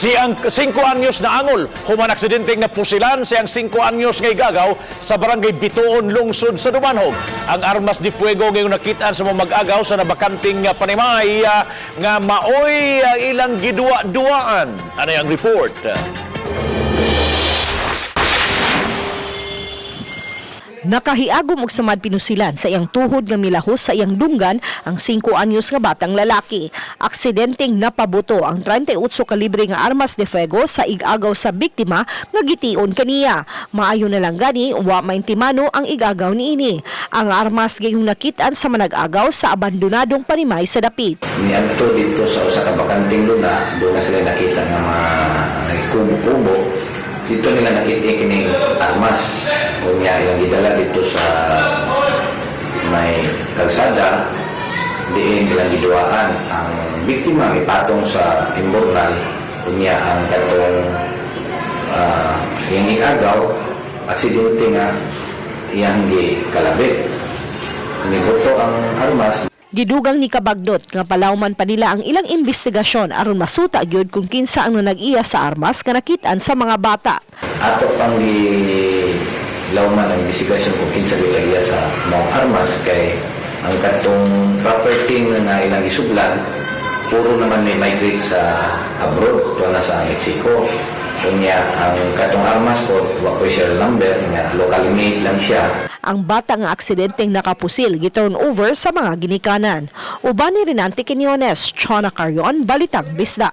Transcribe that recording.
Siyang 5 anyos na angol, human aksidenteng na pusilan siyang 5 anyos nga igagaw sa barangay Bituon, lungsod sa Dumanhog. Ang armas di fuego ngayong nakitaan sa mga mag-agaw sa nabakanting panimay nga maoy ilang gidua-duaan. Ano yung report? Nakahiagom og samad pinusilan sa iyang tuhod nga milahos sa iyang dunggan ang 5 anyos nga batang lalaki. Aksidenteng napabuto ang 38 kalibre nga armas de fuego sa igagaw sa biktima nga gitiun kaniya. Maayo na lang gani wa maintimano ang igagaw niini. Ang armas gayong nakitaan sa manag-agaw sa abandonadong panimay sa dapit. Niadto dito sa usa ka bakanting luna, doon na sila nakita nga mga kubo-kubo. Dito nila nakita kining armas. Unya ilang gidala dito sa may kalsada, diin ilang giduaan ang biktima ipatong sa imbornal. Unya ang katong yung igagaw, aksidente nga iyang gikalabit. Nibuto ang armas. Gidugang ni Kabagdot nga palawman pa nila ang ilang investigasyon aron masuta gyud kung kinsa ang nag-iya sa armas nga nakitaan sa mga bata. Ato pang lawman ang investigasyon kung kinsa gitaya sa mga armas kay ang katong property na ilang isublan puro naman may migrate sa abroad tuwa na sa Mexico. Kunya ang katong armas po wa po serial number nga locally made lang siya. Ang bata nga aksidenteng nakapusil giturn over sa mga ginikanan. Ubani rin ang Tiquiniones, Chona Carrion, Balitang Bisda.